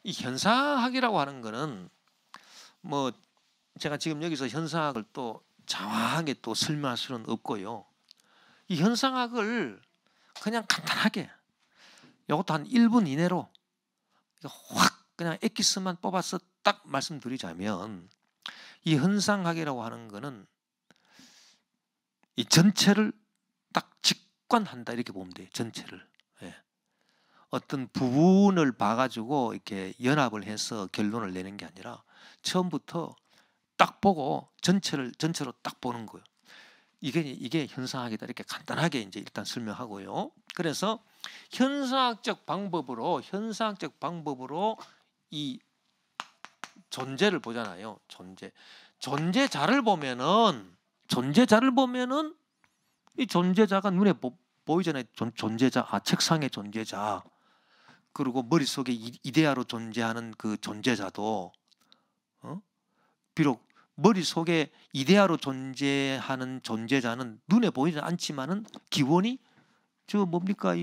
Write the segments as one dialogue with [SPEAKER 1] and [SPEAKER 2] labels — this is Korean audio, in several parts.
[SPEAKER 1] 이 현상학이라고 하는 거는 뭐 제가 지금 여기서 현상학을 또 장황하게 또 설명할 수는 없고요. 이 현상학을 그냥 간단하게 이것도 한 1분 이내로 확 그냥 엑기스만 뽑아서 딱 말씀드리자면, 이 현상학이라고 하는 거는 이 전체를 딱 직관한다 이렇게 보면 돼요. 전체를. 예. 어떤 부분을 봐가지고 이렇게 연합을 해서 결론을 내는 게 아니라 처음부터 딱 보고 전체로 딱 보는 거예요. 이게 현상학이다 이렇게 간단하게 이제 일단 설명하고요. 그래서 현상학적 방법으로 이 존재를 보잖아요. 존재자를 보면은 이 존재자가 눈에 보이잖아요. 존재자, 책상의 존재자, 그리고 머릿속에 이데아로 존재하는 그 존재자도 비록 머릿속에 이데아로 존재하는 존재자는 눈에 보이지 않지만은 기원이 뭡니까?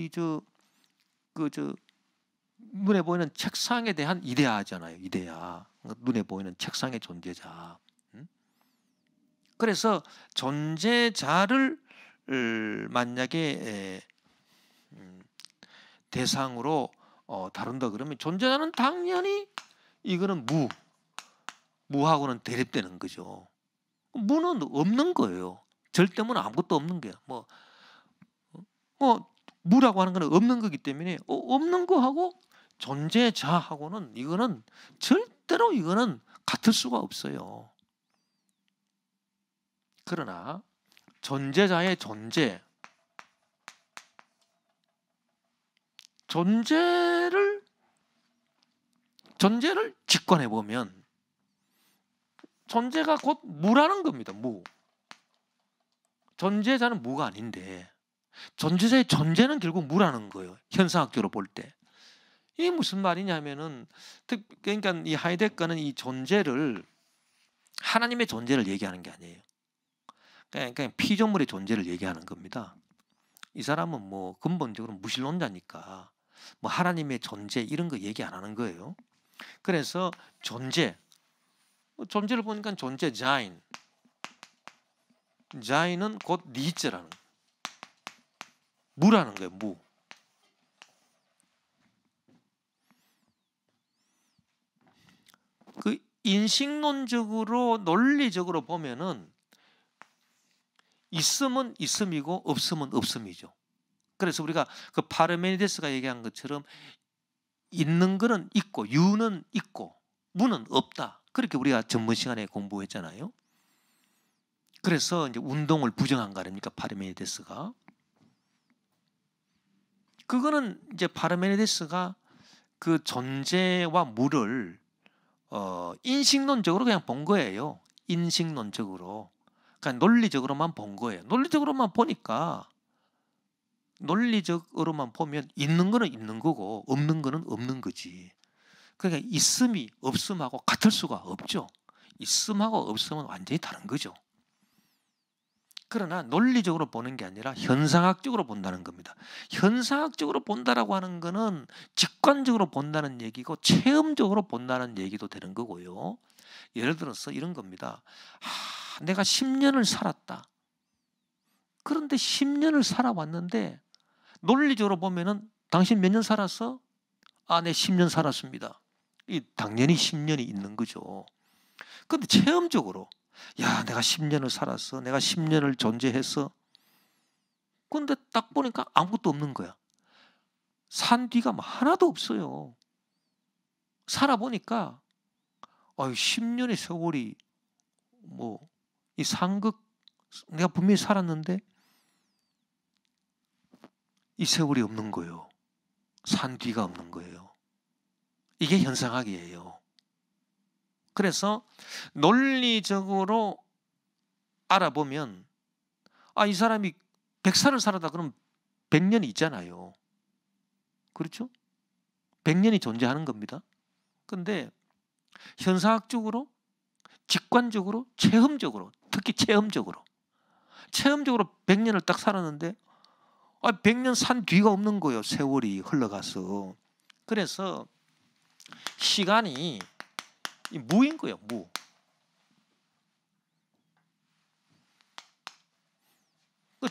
[SPEAKER 1] 눈에 보이는 책상에 대한 이데아잖아요. 이데아. 눈에 보이는 책상의 존재자. 그래서 존재자를 만약에 대상으로 다룬다 그러면 존재자는 당연히 이거는 무하고는 대립되는 거죠. 무는 없는 거예요. 절대무는 아무것도 없는 거야. 무라고 하는 거는 없는 거기 때문에 없는 거하고 존재자하고는 이거는 절대로 같을 수가 없어요. 그러나 존재자의 존재를 직관해 보면 존재가 곧 무라는 겁니다. 무. 존재자는 무가 아닌데 존재자의 존재는 결국 무라는 거예요. 현상학적으로 볼 때. 이게 무슨 말이냐면은, 그러니까 이 하이데거는 이 존재를, 하나님의 존재를 얘기하는 게 아니에요. 그냥 피조물의 존재를 얘기하는 겁니다. 이 사람은 뭐 근본적으로 무신론자니까 뭐 하나님의 존재 이런 거 얘기 안 하는 거예요. 그래서 존재를 보니까 존재자인, 자인은 곧 니즈라는 거예요. 무라는 거예요. 무. 그 인식론적으로 논리적으로 보면은 있음은 있음이고 없음은 없음이죠. 그래서 우리가 그 파르메니데스가 얘기한 것처럼 있는 거는 있고 유는 있고 무는 없다. 그렇게 우리가 전번 시간에 공부했잖아요. 그래서 이제 운동을 부정한 거 아닙니까? 파르메니데스가. 그거는 이제 파르메니데스가 그 존재와 무를 인식론적으로 그냥 본 거예요. 인식론적으로. 그러니까 논리적으로만 본 거예요. 논리적으로만 보면 있는 거는 있는 거고 없는 거는 없는 거지. 그러니까 있음이 없음하고 같을 수가 없죠. 있음하고 없음은 완전히 다른 거죠. 그러나 논리적으로 보는 게 아니라 현상학적으로 본다는 겁니다. 현상학적으로 본다라고 하는 거는 직관적으로 본다는 얘기고 체험적으로 본다는 얘기도 되는 거고요. 예를 들어서 이런 겁니다. 내가 10년을 살았다. 그런데 10년을 살아왔는데 논리적으로 보면은 당신 몇 년 살았어? 네 10년 살았습니다. 당연히 10년이 있는 거죠. 그런데 체험적으로 내가 10년을 살았어. 내가 10년을 존재했어. 그런데 딱 보니까 아무것도 없는 거야. 산 뒤가 하나도 없어요. 살아보니까 10년의 세월이 이 상극, 내가 분명히 살았는데 이 세월이 없는 거예요. 산 뒤가 없는 거예요. 이게 현상학이에요. 그래서 논리적으로 알아보면 이 사람이 100살을 살았다 그러면 100년이 있잖아요. 그렇죠? 100년이 존재하는 겁니다. 그런데 현상학적으로, 직관적으로, 체험적으로, 특히 체험적으로 100년을 딱 살았는데 100년 산 뒤가 없는 거예요. 세월이 흘러가서. 그래서 시간이 이 무인 거예요. 무. 그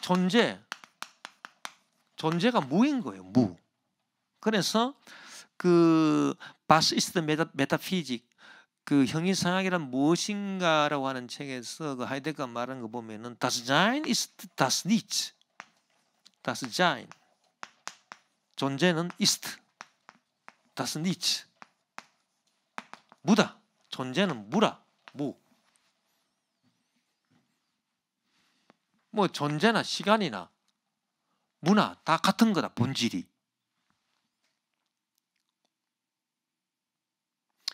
[SPEAKER 1] 존재가 무인 거예요. 무. 그래서 그 바시스트 메타피직 그 형이상학이란 무엇인가라고 하는 책에서 그 하이데거가 말하는 거 보면은 Das Sein ist das Nichts. Das Sein. 존재는 ist. Das Nichts. 무다. 존재는 무라. 무. 뭐 존재나 시간이나 무나 다 같은 거다. 본질이.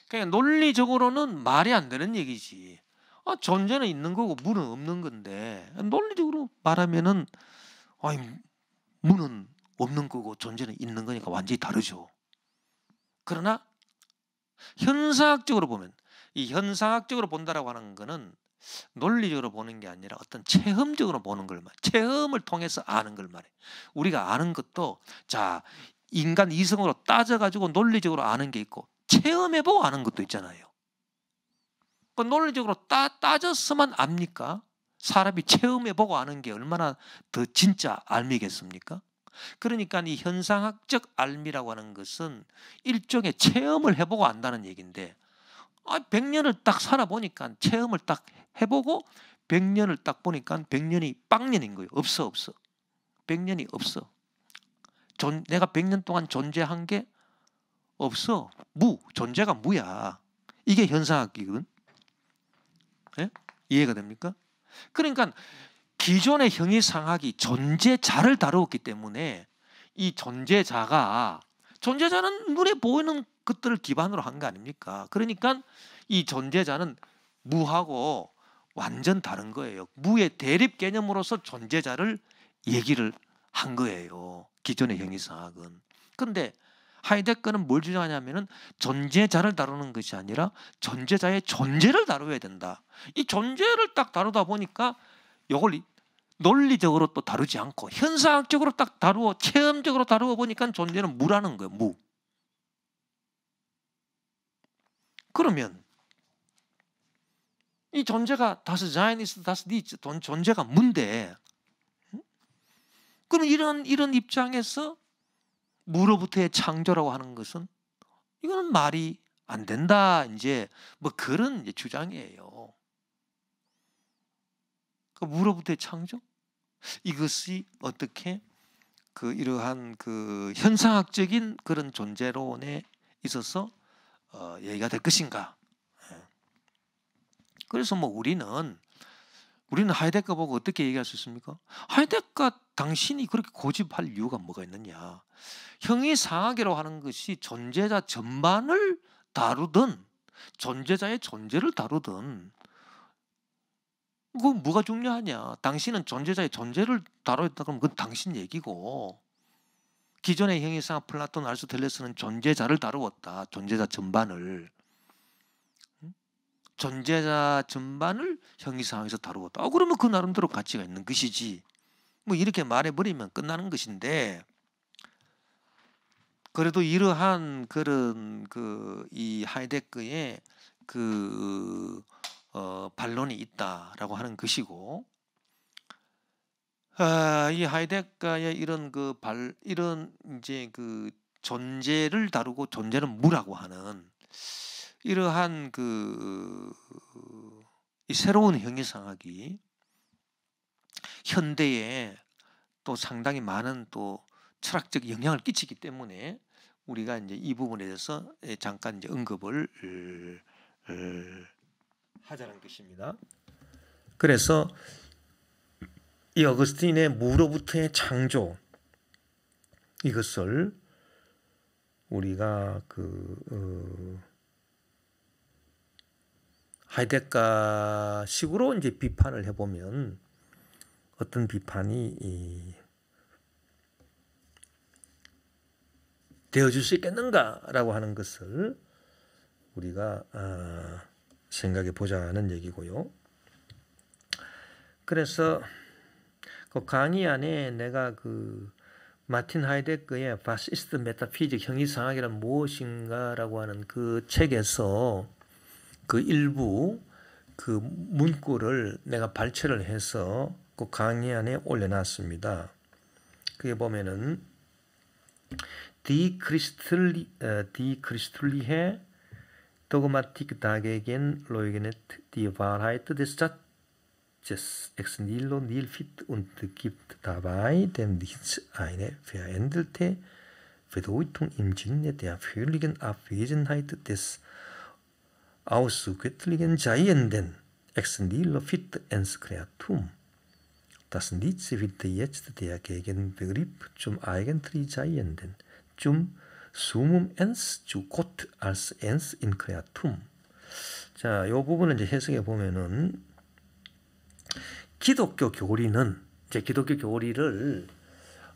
[SPEAKER 1] 그러니까 논리적으로는 말이 안 되는 얘기지. 존재는 있는 거고 무는 없는 건데 논리적으로 말하면은 무는 없는 거고 존재는 있는 거니까 완전히 다르죠. 그러나 현상학적으로 보면 이 현상학적으로 본다라고 하는 거는 논리적으로 보는 게 아니라 어떤 체험적으로 보는 걸 말해. 체험을 통해서 아는 걸 말해. 우리가 아는 것도 자 인간 이성으로 따져가지고 논리적으로 아는 게 있고 체험해보고 아는 것도 있잖아요. 그 논리적으로 따져서만 압니까? 사람이 체험해보고 아는 게 얼마나 더 진짜 알미겠습니까? 그러니까 이 현상학적 알미라고 하는 것은 일종의 체험을 해보고 안다는 얘기인데 100년을 딱 살아보니까 체험을 딱 해보고 100년을 딱 보니까 100년이 빵년인 거예요. 없어. 100년이 없어. 내가 100년 동안 존재한 게 없어. 존재가 무야. 이게 현상학이거든. 네? 이해가 됩니까? 그러니까 기존의 형이상학이 존재자를 다루었기 때문에 이 존재자는 눈에 보이는 것들을 기반으로 한 거 아닙니까? 그러니까 이 존재자는 무하고 완전 다른 거예요. 무의 대립 개념으로서 존재자를 얘기를 한 거예요. 기존의 형이상학은. 그런데 하이데거는 뭘 주장하냐면은 존재자를 다루는 것이 아니라 존재자의 존재를 다루어야 된다. 이 존재를 딱 다루다 보니까 이걸 논리적으로 또 다루지 않고 현상학적으로 딱 체험적으로 다루어 보니까 존재는 무라는 거예요. 무. 그러면 이 존재가 Das Sein ist das Nichts, 존재가 무인데, 그럼 이런 입장에서 무로부터의 창조라고 하는 것은 이거는 말이 안 된다. 이제 뭐 그런 이제 주장이에요. 그 무로부터의 창조? 이것이 어떻게 이러한 현상학적인 그런 존재론에 있어서 얘기가 될 것인가? 그래서 뭐 우리는 하이데거 보고 어떻게 얘기할 수 있습니까? 하이데거 당신이 그렇게 고집할 이유가 뭐가 있느냐? 형이상학이라고 하는 것이 존재자 전반을 다루든 존재자의 존재를 다루든 그건 뭐가 중요하냐? 당신은 존재자의 존재를 다루었다 그러면 그건 당신 얘기고 기존의 형이상학 플라톤 아리스토텔레스는 존재자를 다루었다. 존재자 전반을 형이상학에서 다루었다. 그러면 그 나름대로 가치가 있는 것이지. 뭐 이렇게 말해버리면 끝나는 것인데 그래도 이러한 그런 이 하이데거의 반론이 있다라고 하는 것이고, 이 하이데거의 이런 이제 존재를 다루고 존재는 무라고 하는 이러한 이 새로운 형이상학이 현대에 또 상당히 많은 또 철학적 영향을 끼치기 때문에 우리가 이제 이 부분에 대해서 잠깐 이제 언급을 하자는 것입니다. 그래서 이 어거스틴의 무로부터의 창조 이것을 우리가 하이데거식으로 이제 비판을 해보면 어떤 비판이 되어줄 수 있겠는가라고 하는 것을 우리가 생각해 보자는 얘기고요. 그래서 그 강의 안에 내가 마틴 하이데거의 파시스트 메타피직 형이상학이란 무엇인가라고 하는 그 책에서 그 일부 그 문구를 내가 발췌를 해서 그 강의 안에 올려놨습니다. 그게 보면은 Die Christliche Dogmatik dagegen leugnet die Wahrheit des Satzes ex nihilo nihil fit und gibt dabei dem Nichts eine veränderte Bedeutung im Sinne der völligen Abwesenheit des ausgöttlichen Seienden ex nihilo fit ens Creatum. Das Nichts wird jetzt der Gegenbegriff zum eigentlich Seienden, zum Summum ens, zu Gott als ens in Creatum. 자, 이 부분을 이제 해석해 보면은 기독교 교리는 이제 기독교 교리를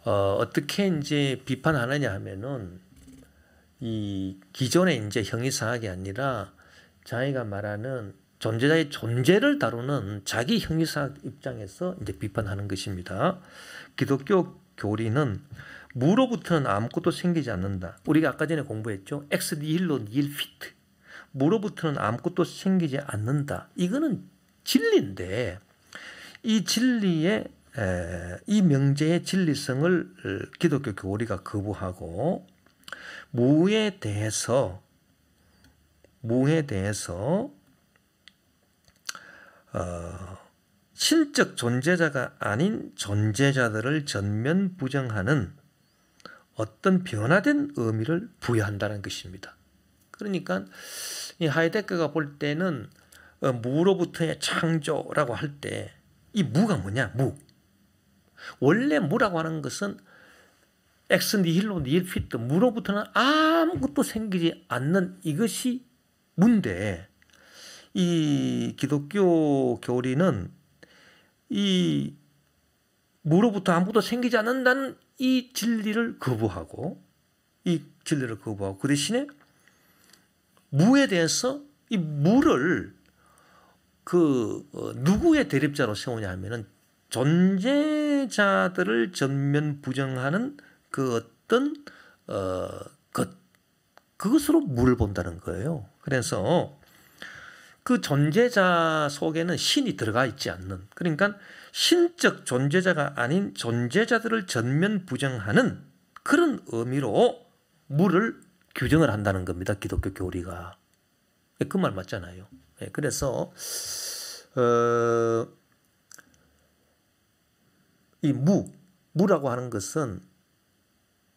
[SPEAKER 1] 어떻게 이제 비판하느냐 하면은 이 기존의 이제 형이상학이 아니라 자기가 말하는 존재자의 존재를 다루는 자기 형이상학 입장에서 이제 비판하는 것입니다. 기독교 교리는 무로부터는 아무것도 생기지 않는다. 우리가 아까 전에 공부했죠. 엑스 니힐로 니힐 피트. 무로부터는 아무것도 생기지 않는다. 이거는 진리인데 이 진리의 이 명제의 진리성을 기독교 교리가 거부하고 무에 대해서 신적 존재자가 아닌 존재자들을 전면 부정하는 어떤 변화된 의미를 부여한다는 것입니다. 그러니까 이 하이데거가 볼 때는 무로부터의 창조라고 할 때 이 무가 뭐냐? 무. 원래 무라고 하는 것은 엑스 니힐로 니힐 피트, 무로부터는 아무것도 생기지 않는 이것이 무인데 이 기독교 교리는 이 무로부터 아무것도 생기지 않는다는 이 진리를 거부하고 그 대신에 무에 대해서 이 무를 누구의 대립자로 세우냐 하면은 존재자들을 전면 부정하는 그 어떤 그것으로 무를 본다는 거예요. 그래서 그 존재자 속에는 신이 들어가 있지 않는, 그러니까 신적 존재자가 아닌 존재자들을 전면 부정하는 그런 의미로 무를 규정을 한다는 겁니다. 기독교 교리가. 그 말 맞잖아요. 그래서 이 무라고 하는 것은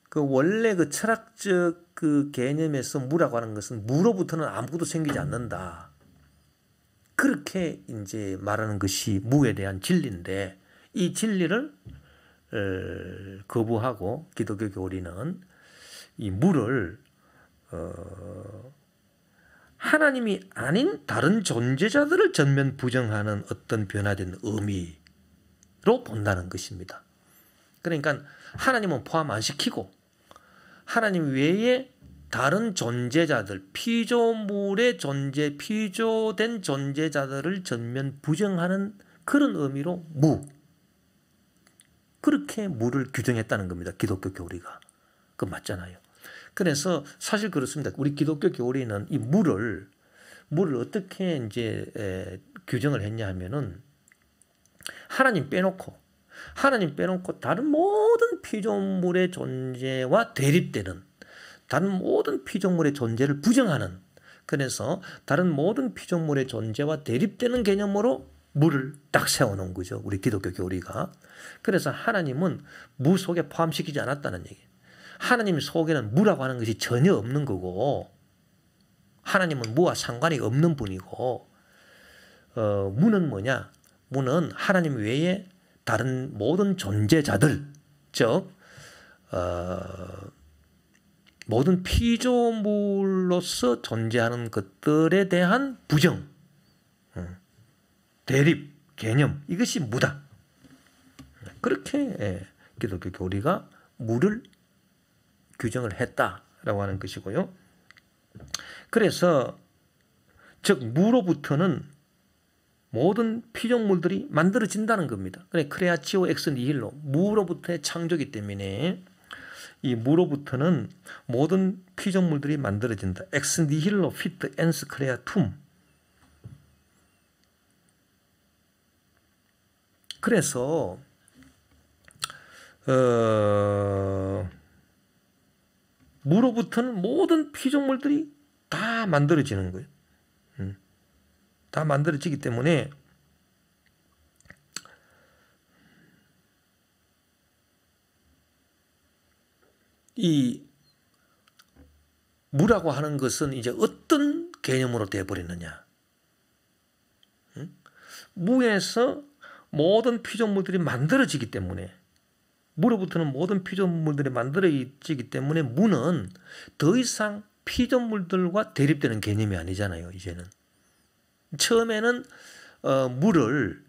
[SPEAKER 1] 그 원래 그 철학적 그 개념에서 무라고 하는 것은 무로부터는 아무것도 생기지 않는다. 그렇게 이제 말하는 것이 무에 대한 진리인데 이 진리를 거부하고 기독교 교리는 이 무를 하나님이 아닌 다른 존재자들을 전면 부정하는 어떤 변화된 의미로 본다는 것입니다. 그러니까 하나님은 포함 안 시키고 하나님 외에 다른 존재자들, 피조물의 존재, 피조된 존재자들을 전면 부정하는 그런 의미로 무. 그렇게 무를 규정했다는 겁니다. 기독교 교리가. 그거 맞잖아요. 그래서 사실 그렇습니다. 우리 기독교 교리는 이 무를 어떻게 이제 규정을 했냐 하면은 하나님 빼놓고 다른 모든 피조물의 존재와 대립되는, 다른 모든 피조물의 존재를 부정하는, 그래서 다른 모든 피조물의 존재와 대립되는 개념으로 무를 딱 세워놓은 거죠. 우리 기독교 교리가. 그래서 하나님은 무 속에 포함시키지 않았다는 얘기예요. 하나님 속에는 무라고 하는 것이 전혀 없는 거고 하나님은 무와 상관이 없는 분이고 무는 뭐냐? 무는 하나님 외에 다른 모든 존재자들, 즉 모든 피조물로서 존재하는 것들에 대한 부정, 대립, 개념, 이것이 무다. 그렇게 기독교 교리가 무를 규정을 했다라고 하는 것이고요. 그래서 즉 무로부터는 모든 피조물들이 만들어진다는 겁니다. 그래 크레아치오 엑스 니힐로, 무로부터의 창조이기 때문에 이 무로부터는 모든 피조물들이 만들어진다. ex nihilo fit ens creatum. 그래서 무로부터는 모든 피조물들이 다 만들어지는 거예요. 다 만들어지기 때문에 이 무라고 하는 것은 이제 어떤 개념으로 되어버리느냐. 무에서 모든 피조물들이 만들어지기 때문에, 무로부터는 모든 피조물들이 만들어지기 때문에 무는 더 이상 피조물들과 대립되는 개념이 아니잖아요. 이제는 처음에는 무를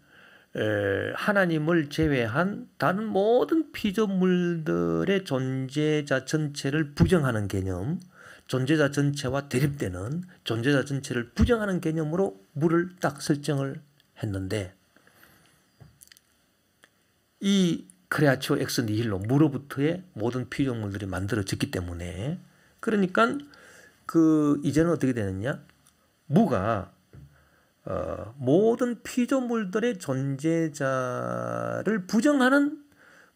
[SPEAKER 1] 하나님을 제외한 다른 모든 피조물들의 존재자 전체를 부정하는 개념, 존재자 전체와 대립되는 존재자 전체를 부정하는 개념으로 무를 딱 설정을 했는데, 이 크레아치오 엑스 니힐로, 무로부터의 모든 피조물들이 만들어졌기 때문에, 그러니까 이제는 어떻게 되느냐, 무가 모든 피조물들의 존재자를 부정하는,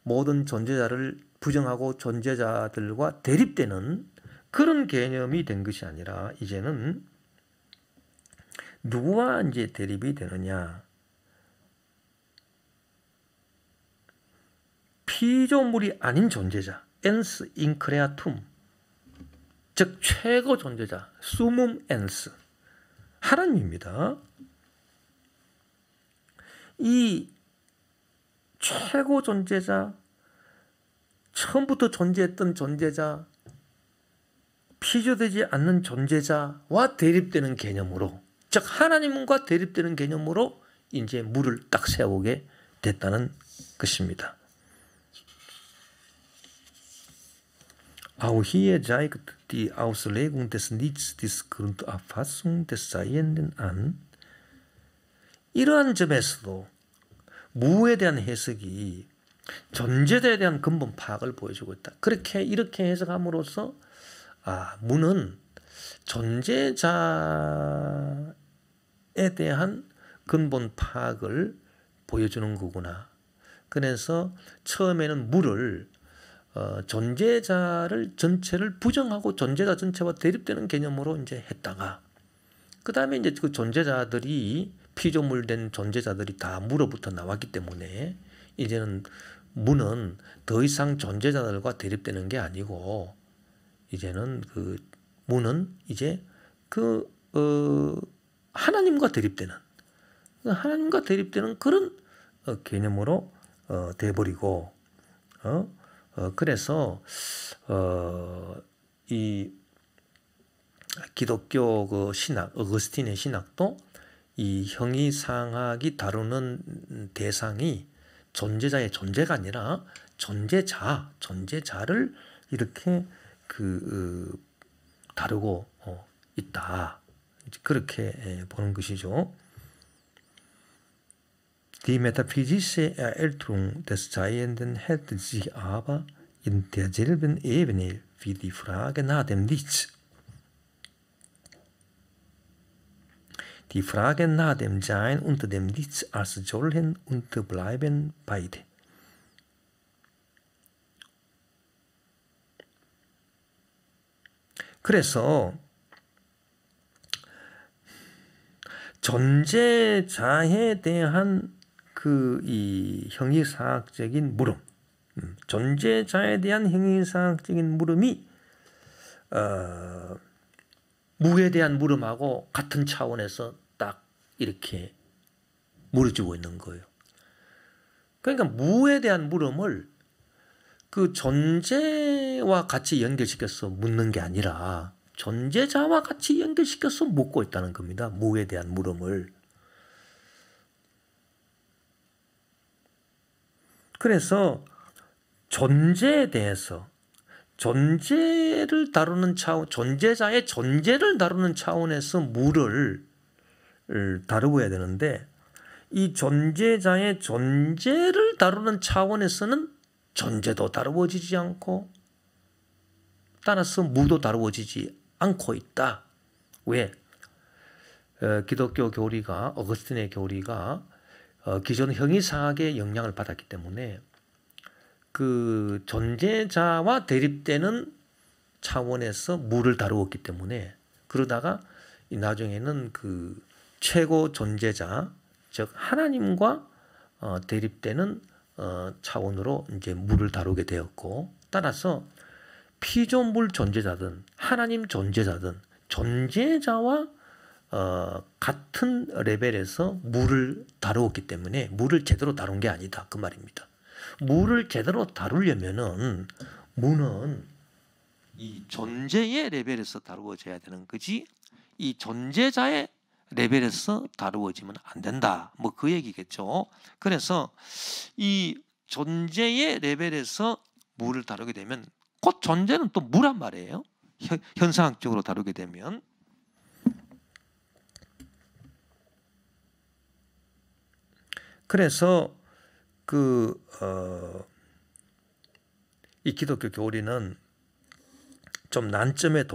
[SPEAKER 1] 모든 존재자를 부정하고 존재자들과 대립되는 그런 개념이 된 것이 아니라, 이제는 누구와 이제 대립이 되느냐, 피조물이 아닌 존재자, ens in creatum, 즉 최고 존재자, sumum ens, 하나님입니다. 이 최고 존재자, 처음부터 존재했던 존재자, 피조되지 않는 존재자와 대립되는 개념으로, 즉 하나님과 대립되는 개념으로 이제 무를 딱 세우게 됐다는 것입니다. Auch hier zeigt die Auslegung des Nichts die Grundauffassung des Seienden an. 이러한 점에서도 무에 대한 해석이 존재자에 대한 근본 파악을 보여주고 있다. 이렇게 해석함으로써 무는 존재자에 대한 근본 파악을 보여주는 거구나. 그래서 처음에는 무를 존재자를 전체를 부정하고 존재자 전체와 대립되는 개념으로 이제 했다가, 그 다음에 이제 그 존재자들이, 피조물 된 존재자들이 다 무로부터 나왔기 때문에 이제는 무는 더 이상 존재자들과 대립되는 게 아니고, 이제는 무는 이제 하나님과 대립되는 그런 개념으로 돼버리고, 그래서 이 기독교 신학, 어거스틴의 신학도 이 형이상학이 다루는 대상이 존재자의 존재가 아니라 존재자를 이렇게 다루고 있다. 그렇게 보는 것이죠. Die metaphysische Erörterung des Seienden hält sich aber in derselben Ebene wie die Frage nach dem Nichts. Die Frage nach dem Sein unter dem Nichts als solchen unterbleiben beide. 그래서 존재자에 대한 이 형이상학적인 물음, 존재자에 대한 형이상학적인 물음이 무에 대한 물음하고 같은 차원에서 딱 이렇게 물어주고 있는 거예요. 그러니까 무에 대한 물음을 그 존재와 같이 연결시켜서 묻는 게 아니라 존재자와 같이 연결시켜서 묻고 있다는 겁니다. 무에 대한 물음을. 그래서 존재에 대해서, 존재를 다루는 차원, 존재자의 존재를 다루는 차원에서 무를 다루고 해야 되는데, 이 존재자의 존재를 다루는 차원에서는 존재도 다루어지지 않고 따라서 무도 다루어지지 않고 있다. 왜? 기독교 교리가 어거스틴의 교리가 기존 형이상학의 영향을 받았기 때문에 그 존재자와 대립되는 차원에서 무를 다루었기 때문에 그러다가 나중에는 그 최고 존재자 즉 하나님과 대립되는 차원으로 이제 무를 다루게 되었고 따라서 피조물 존재자든 하나님 존재자든 존재자와 같은 레벨에서 무를 다루었기 때문에 무를 제대로 다룬 게 아니다 그 말입니다. 무를 제대로 다루려면은 무는 이 존재의 레벨에서 다루어져야 되는 거지 이 존재자의 레벨에서 다루어지면 안 된다. 뭐 그 얘기겠죠. 그래서 이 존재의 레벨에서 무를 다루게 되면 곧 존재는 또 무란 말이에요. 현상학적으로 다루게 되면. 그래서 이 기독교 교리는 좀 난점에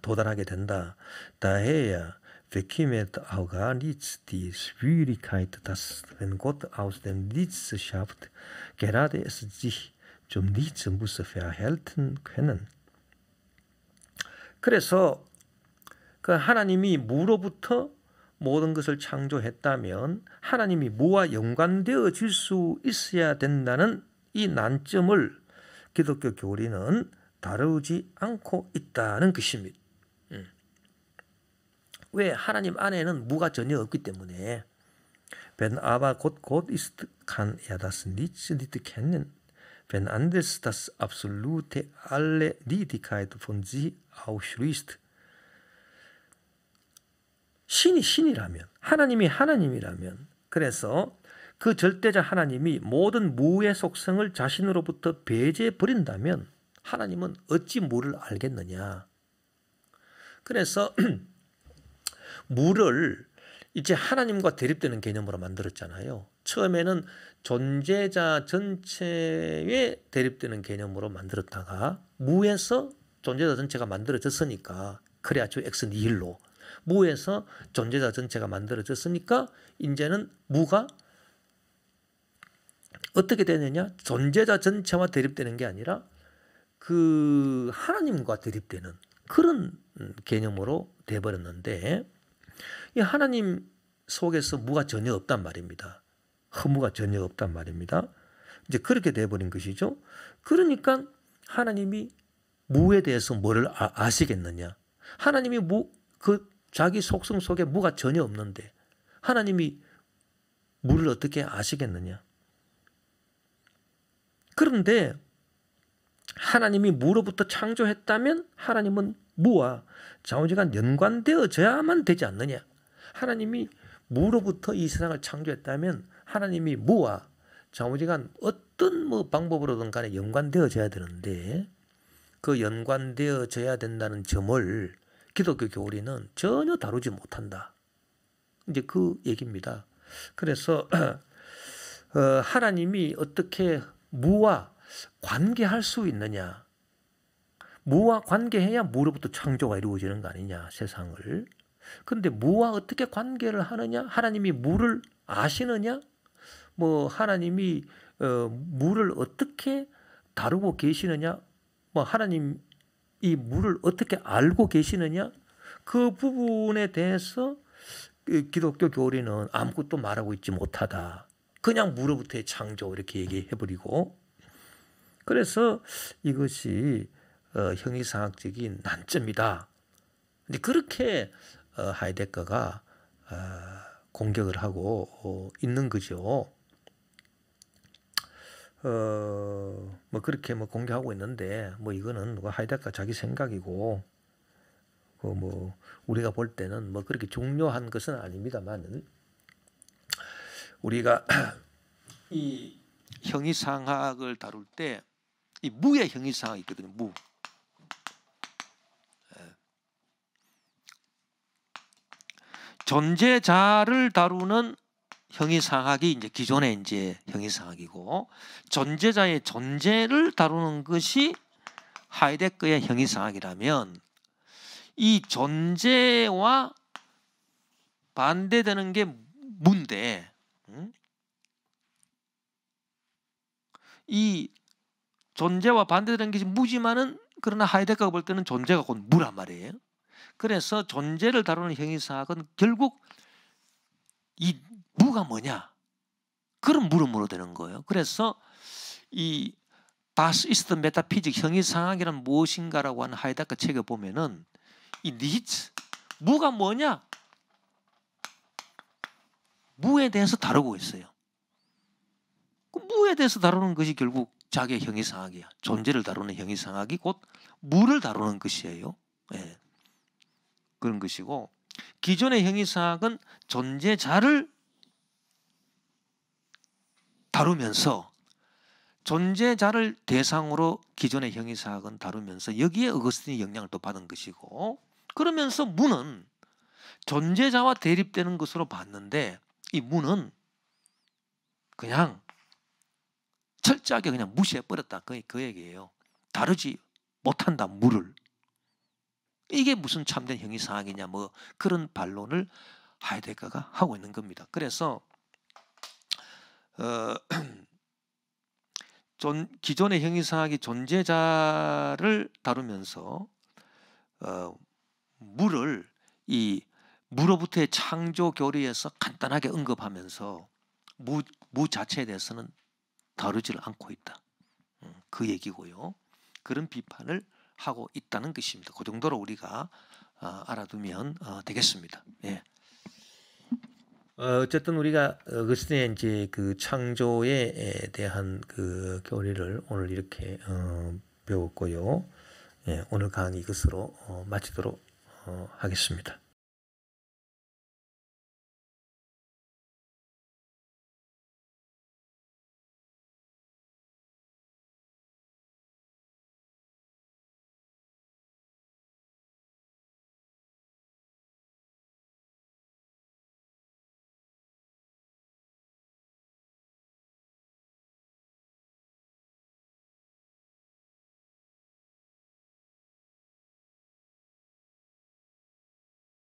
[SPEAKER 1] 도달하게 된다. Daher bekommt auch gar nichts die Schwierigkeit, dass wenn Gott aus dem Nichts schafft, gerade es sich zum Nichts muss verhalten können. 그래서 그 하나님이 무로부터 모든 것을 창조했다면 하나님이 무와 연관되어질 수 있어야 된다는 이 난점을 기독교 교리는 다루지 않고 있다는 것입니다. 왜? 하나님 안에는 무가 전혀 없기 때문에 Wenn aber Gott ist, kann das Nichts nicht kennen. Wenn anders das Absolute alle Nichtigkeit von sich ausschließt. 신이 신이라면 하나님이 하나님이라면 그래서 그 절대자 하나님이 모든 무의 속성을 자신으로부터 배제해 버린다면 하나님은 어찌 무를 알겠느냐. 그래서 무를 이제 하나님과 대립되는 개념으로 만들었잖아요. 처음에는 존재자 전체에 대립되는 개념으로 만들었다가 무에서 존재자 전체가 만들어졌으니까 크레아티오 엑스 니힐로 무에서 존재자 전체가 만들어졌으니까 이제는 무가 어떻게 되느냐? 존재자 전체와 대립되는 게 아니라 그 하나님과 대립되는 그런 개념으로 돼버렸는데 이 하나님 속에서 무가 전혀 없단 말입니다. 허무가 전혀 없단 말입니다. 이제 그렇게 돼버린 것이죠. 그러니까 하나님이 무에 대해서 뭐를 아시겠느냐? 하나님이 그 자기 속성 속에 무가 전혀 없는데 하나님이 무를 어떻게 아시겠느냐? 그런데 하나님이 무로부터 창조했다면 하나님은 무와 좌우지간 연관되어져야만 되지 않느냐? 하나님이 무로부터 이 세상을 창조했다면 하나님이 무와 좌우지간 어떤 방법으로든 간에 연관되어져야 되는데 그 연관되어져야 된다는 점을 기독교 교리는 전혀 다루지 못한다. 이제 그 얘기입니다. 그래서 하나님이 어떻게 무와 관계할 수 있느냐? 무와 관계해야 무로부터 창조가 이루어지는 거 아니냐, 세상을. 그런데 무와 어떻게 관계를 하느냐? 하나님이 무를 아시느냐? 하나님이 무를 어떻게 다루고 계시느냐? 하나님 이 무를 어떻게 알고 계시느냐? 그 부분에 대해서 기독교 교리는 아무것도 말하고 있지 못하다. 그냥 무로부터의 창조 이렇게 얘기해버리고 그래서 이것이 형이상학적인 난점이다. 근데 그렇게 하이데거가 공격을 하고 있는 거죠. 그렇게 공격하고 있는데 이거는 하이데거가 자기 생각이고 우리가 볼 때는 그렇게 중요한 것은 아닙니다만 우리가 이 형이상학을 다룰 때 이 무의 형이상학이 있거든요. 무. 존재자를 다루는 형이상학이 이제 기존의 이제 형이상학이고 존재자의 존재를 다루는 것이 하이데거의 형이상학이라면 이 존재와 반대되는 게 무인데, 이 존재와 반대되는 게 무지만은 그러나 하이데거가 볼 때는 존재가 곧 무란 말이에요. 그래서 존재를 다루는 형이상학은 결국 이 무가 뭐냐? 그런 물음으로 되는 거예요. 그래서 이 Das ist Metaphysik 형이상학이란 무엇인가라고 하는 하이데거 책에 보면은 이 니츠 무가 뭐냐? 무에 대해서 다루고 있어요. 그 무에 대해서 다루는 것이 결국 자기의 형이상학이야. 존재를 다루는 형이상학이 곧 무를 다루는 것이에요. 예. 그런 것이고, 기존의 형이상학은 존재자를 다루면서 존재자를 대상으로 기존의 형이상학은 다루면서 여기에 어거스틴이 영향을 또 받은 것이고, 그러면서 무는 존재자와 대립되는 것으로 봤는데 이 무는 그냥 철저하게 그냥 무시해버렸다. 그 얘기예요. 다루지 못한다, 무를. 이게 무슨 참된 형이상학이냐, 뭐 그런 반론을 하이데거가 하고 있는 겁니다. 그래서 기존의 형이상학이 존재자를 다루면서 무를 이 무로부터의 창조 교리에서 간단하게 언급하면서 무 자체에 대해서는 다루지를 않고 있다. 그 얘기고요. 그런 비판을 하고 있다는 것입니다. 그 정도로 우리가 알아두면 되겠습니다. 예. 어쨌든 우리가 어거스틴의 이제 그 창조에 대한 그 교리를 오늘 이렇게 배웠고요. 예, 오늘 강의 이것으로 마치도록 하겠습니다.